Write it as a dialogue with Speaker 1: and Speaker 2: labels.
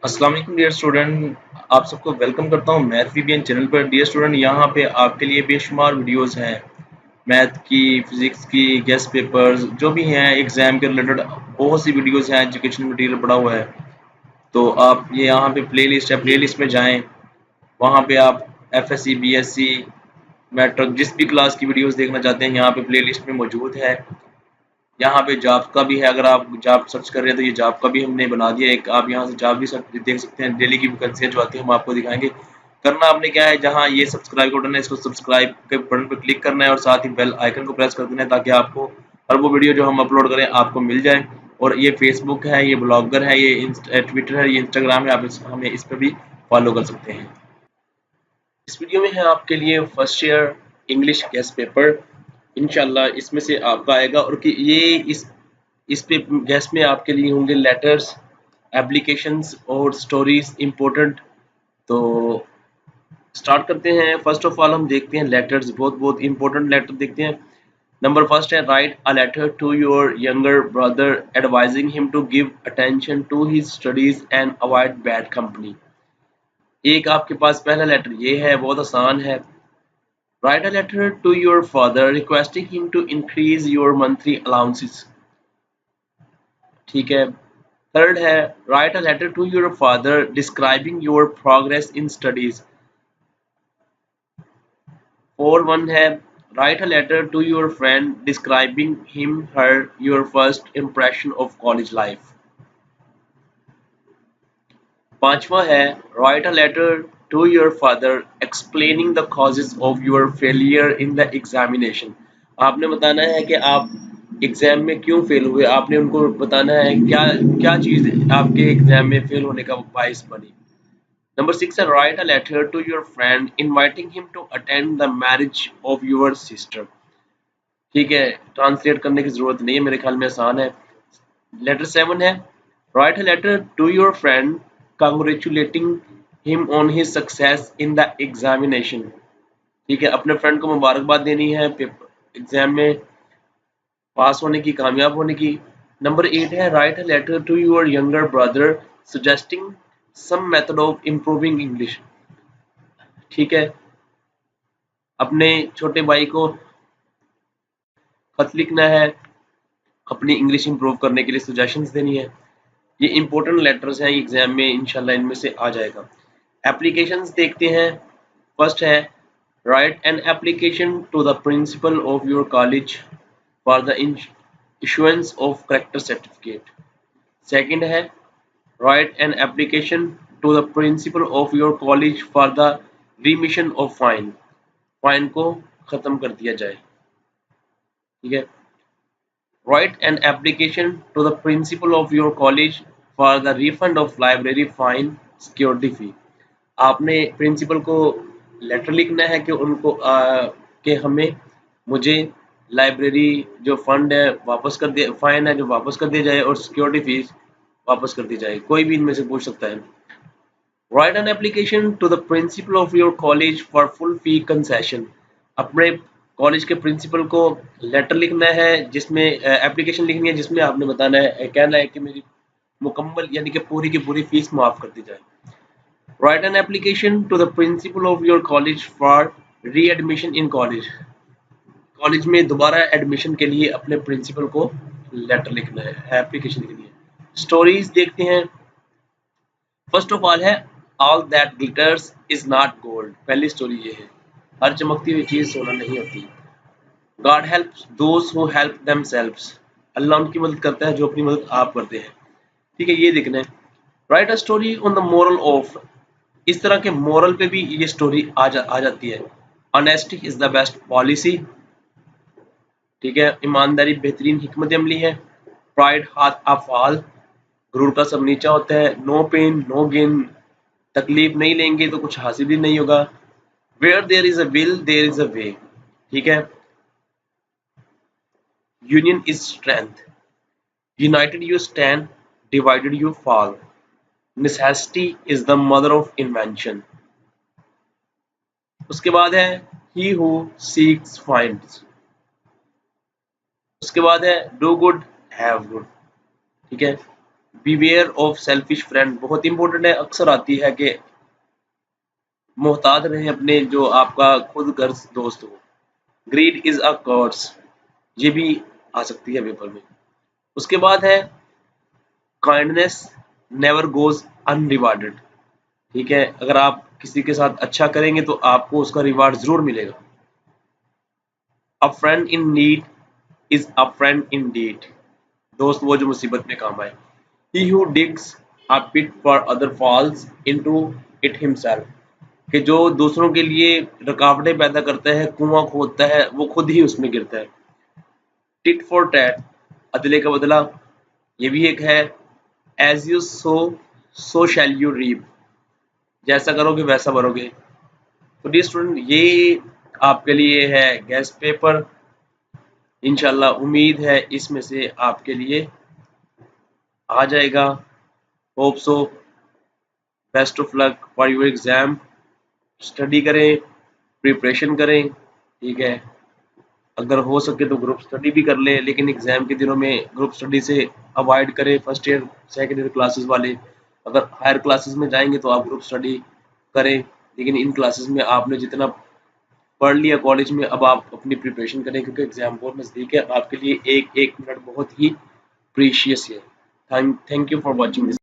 Speaker 1: अस्सलाम वालेकुम dear student, आप सबको वेलकम करता हूँ मैथ वीबीएन चैनल पर। डियर स्टूडेंट, यहाँ पे आपके लिए बेशुमार वीडियोस हैं मैथ की, फिजिक्स की, गेस्ट पेपर्स जो भी हैं एग्जाम के रिलेटेड। बहुत सी वीडियोस हैं, एजुकेशन मटेरियल पड़ा हुआ है। तो आप ये यहाँ पे प्लेलिस्ट है, प्लेलिस्ट में जाएं। वहाँ पे आप एफएससी, बीएससी, मैट्रिक जिस भी क्लास की वीडियोस देखना चाहते हैं यहाँ पे प्लेलिस्ट में मौजूद है। यहाँ पे जॉब का भी है, अगर आप जॉब सर्च कर रहे हैं तो ये जॉब का भी हमने बना दिया एक। आप यहाँ से जॉब भी देख सकते हैं, डेली की वैकेंसियाँ जो आती है हम आपको दिखाएंगे। करना आपने क्या है, जहाँ ये सब्सक्राइब का बटन है इसको सब्सक्राइब के बटन पर क्लिक करना है और साथ ही बेल आइकन को प्रेस कर देना है ताकि आपको हर वो वीडियो जो हम अपलोड करें आपको मिल जाए। और ये फेसबुक है, ये ब्लॉगर है, ये ट्विटर है, ये इंस्टाग्राम है, आप हमें इस पर भी फॉलो कर सकते हैं। इस वीडियो में है आपके लिए first year English guest paper. इंशाल्लाह इसमें से आपका आएगा। और कि ये इस पे गेस्ट में आपके लिए होंगे लेटर्स, एप्लीकेशंस और स्टोरीज इम्पोर्टेंट। तो स्टार्ट करते हैं। फर्स्ट ऑफ ऑल हम देखते हैं लेटर्स, बहुत बहुत इंपॉर्टेंट लेटर देखते हैं। नंबर फर्स्ट है, write a letter to your younger brother advising him to give attention to his studies and avoid bad company. एक आपके पास पहला लेटर ये है, बहुत आसान है। Write a letter to your father requesting him to increase your monthly allowances. ठीक है। थर्ड है, write a letter to your father describing your progress in studies. Four one है, write a letter to your friend describing him her your first impression of college life. पांचवा है, write a letter to your father explaining the causes of your failure in the examination. आपने बताना है कि आप exam में क्यों fail हुए, आपने उनको बताना है क्या क्या चीज आपके एग्जाम में फेल होने का बायस बनी। नंबर सिक्स है, write a letter to your friend inviting him to attend the marriage of your sister. ठीक है, ट्रांसलेट करने की जरूरत नहीं है, मेरे ख्याल में आसान है। लेटर सेवन है, write a letter to your friend congratulating him on his success in the examination. ठीक है, अपने फ्रेंड को मुबारकबाद देनी है पेपर एग्जाम में पास होने की, कामयाब होने की। नंबर एट है, write a letter to your younger brother suggesting some method of improving English. ठीक है, अपने छोटे भाई को खत लिखना है, अपनी इंग्लिश इंप्रूव करने के लिए सजेशंस देनी है। ये इंपॉर्टेंट लेटर्स हैं, एग्जाम में इंशाल्लाह इनमें से आ जाएगा। एप्लीकेशंस देखते हैं। फर्स्ट है, write an application to the principal of your college for the issuance of character certificate. Second है, write an application to the principal of your college for the remission of fine. Fine को खत्म कर दिया जाए। ठीक है, write an application to the principal of your college for the refund of library fine security fee। आपने principal को letter लिखना है कि उनको कि हमें मुझे लाइब्रेरी जो फंड है वापस कर दिया, फाइन है जो वापस कर दिया जाए और सिक्योरिटी फीस वापस कर दी जाए। कोई भी इनमें से पूछ सकता है। Write an application to the principal of your college for full fee concession. अपने कॉलेज के प्रिंसिपल को लेटर लिखना है जिसमें एप्लीकेशन लिखनी है जिसमें आपने बताना है, कहना है कि मेरी मुकम्मल यानी कि पूरी की पूरी फीस माफ कर दी जाए। Write an application to the principal of your college for readmission in college. College में दोबारा एडमिशन के लिए अपने प्रिंसिपल को लेटर लिखना है, एप्लीकेशन लिखनी है। स्टोरीज देखते हैं। फर्स्ट ऑफ ऑल है, all that glitters is not gold. पहली स्टोरी ये है, हर चमकती हुई चीज सोना नहीं होती। God helps those who help themselves. Allah उनकी मदद करता है जो अपनी मदद आप करते हैं। ठीक है, ये देखना है। Write a story on the moral of. इस तरह के मोरल पे भी ये स्टोरी आ जाती है। Honesty is the best policy. ठीक है, ईमानदारी बेहतरीन हिकमत अमली है। प्राइड हाथ अ फॉल। गुरूर का सब नीचा होता है। No pain no gain. तकलीफ नहीं लेंगे तो कुछ हासिल भी नहीं होगा। Where there is a will there is a way. ठीक है, union is strength. United you stand, divided you fall. Necessity is the mother of invention. उसके बाद है, ही हु सीक्स फाइंड्स। उसके बाद है, डू गुड हैव गुड। ठीक है, बीवेयर ऑफ सेल्फिश फ्रेंड बहुत इंपॉर्टेंट है, अक्सर आती है कि मोहतात रहें अपने जो आपका खुद गर्ज दोस्त हो। ग्रीड इज अ कर्स, ये भी आ सकती है पेपर में। उसके बाद है काइंडनेस नेवर गोज अनरिवार्डेड। ठीक है, अगर आप किसी के साथ अच्छा करेंगे तो आपको उसका रिवार्ड जरूर मिलेगा। A friend in need is a friend in deed, दोस्त वो जो मुसीबत में काम आए। He who digs a pit for other falls into it himself, कि जो दूसरों के लिए रुकावटें पैदा करता है, कुआं खोदता है, वो खुद ही उसमें गिरता है। टिट फॉर टैट, अदले का बदला, ये भी एक है। As you sow shall you reap, जैसा करोगे वैसा भरोगे। तो डियर स्टूडेंट, ये आपके लिए है गेस्ट पेपर। इंशाल्लाह उम्मीद है इसमें से आपके लिए आ जाएगा। Hope so. Best of luck for your exam. Study करें, प्रिपरेशन करें, ठीक है। अगर हो सके तो ग्रुप स्टडी भी कर लें, लेकिन एग्जाम के दिनों में ग्रुप स्टडी से अवॉइड करें, first year second year classes वाले। अगर हायर क्लासेस में जाएंगे तो आप ग्रुप स्टडी करें, लेकिन इन क्लासेस में आपने जितना पढ़ लिया कॉलेज में, अब आप अपनी प्रिपरेशन करें, क्योंकि एग्जाम बहुत नज़दीक है। आपके लिए एक एक मिनट बहुत ही प्रीशियस है। Thank you for watching this.